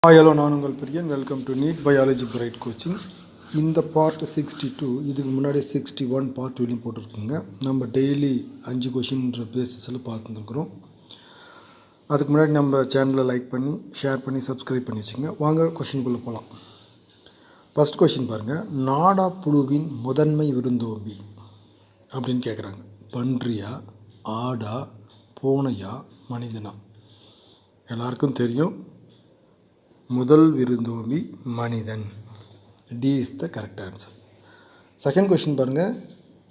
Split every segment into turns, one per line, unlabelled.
Hello, நான் உங்கள் Priyan. Welcome to NEET biology bright coaching. இந்த பார்ட் 62, இதுக்கு முன்னாடி 61 பார்ட் வெளியும் போட்டிருக்குங்க. நம்ம டெய்லி 5 கொஷின்ற பேசிஸில் பார்த்துருக்குறோம். அதுக்கு முன்னாடி நம்ம சேனலை லைக் பண்ணி ஷேர் பண்ணி சப்ஸ்கிரைப் பண்ணி வச்சுங்க. வாங்க கொஷின்குள்ளே போகலாம். ஃபஸ்ட் கொஷின் பாருங்கள். நாடா புழுவின் முதன்மை விருந்தோம்பி அப்படின்னு கேட்குறாங்க. பன்றியா, ஆடா, பூனையா, மனிதனா? எல்லாருக்கும் தெரியும், முதல் விருந்தோம்பி மனிதன். D is the correct answer. Second question பாருங்கள்.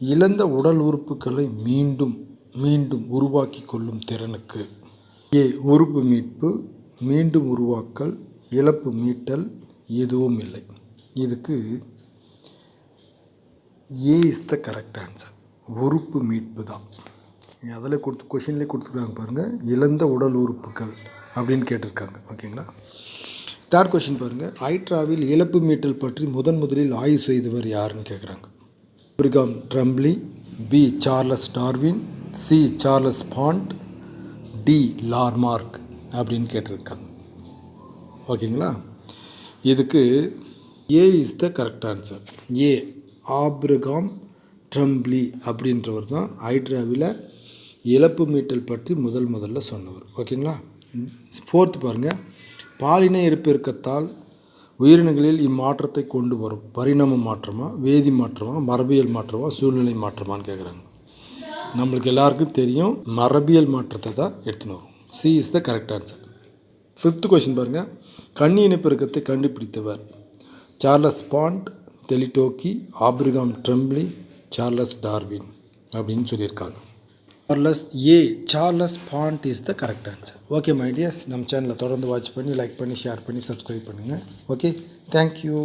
இழந்த உடல் உறுப்புகளை மீண்டும் மீண்டும் உருவாக்கி கொள்ளும் திறனுக்கு ஏ உறுப்பு மீட்பு, மீண்டும் உருவாக்கல், இழப்பு மீட்டல், எதுவும் இல்லை. இதுக்கு A is the correct answer. உறுப்பு மீட்பு தான். அதில் கொஷின்லேயே கொடுத்துருக்காங்க பாருங்கள். இழந்த உடல் உறுப்புகள் அப்படின்னு கேட்டிருக்காங்க. ஓகேங்களா? தேர்ட் கொஷின் பாருங்கள். ஹைட்ராவில் இழப்பு மீட்டல் பற்றி முதலில் ஆய்வு செய்தவர் யாருன்னு கேட்குறாங்க. Abraham Trembley, B Charles Darwin, C Charles Bonnet, D Lamarck அப்படின்னு கேட்டிருக்காங்க. ஓகேங்களா? இதுக்கு A is the correct answer. A Abraham Trembley அப்படின்றவர் தான் ஹைட்ராவில் இழப்பு மீட்டல் பற்றி முதல்ல சொன்னவர். ஓகேங்களா? ஃபோர்த்து பாருங்கள். பாலின இருப்பெருக்கத்தால் உயிரினங்களில் இம்மாற்றத்தை கொண்டு வரும் பரிணாம மாற்றமா, வேதி மாற்றமா, மரபியல் மாற்றமா, சூழ்நிலை மாற்றமானு கேட்குறாங்க. நம்மளுக்கு எல்லாருக்கும் தெரியும், மரபியல் மாற்றத்தை தான் எடுத்துன்னு வரும். C is the correct answer. Fifth question பாருங்கள். கன்னி இனப்பெருக்கத்தை கண்டுபிடித்தவர் சார்லஸ் பாண்ட், தெலிடோக்கி, ஆபிரகாம் ட்ரம்ப்லி, சார்லஸ் டார்வின் அப்படின்னு சொல்லியிருக்காங்க. Charles Bonnet is the correct answer. Okay my dears, நம்ம சேனலை தொடர்ந்து வாட்ச் பண்ணி லைக் பண்ணி ஷேர் பண்ணி சப்ஸ்கிரைப் பண்ணுங்கள். Okay, thank you.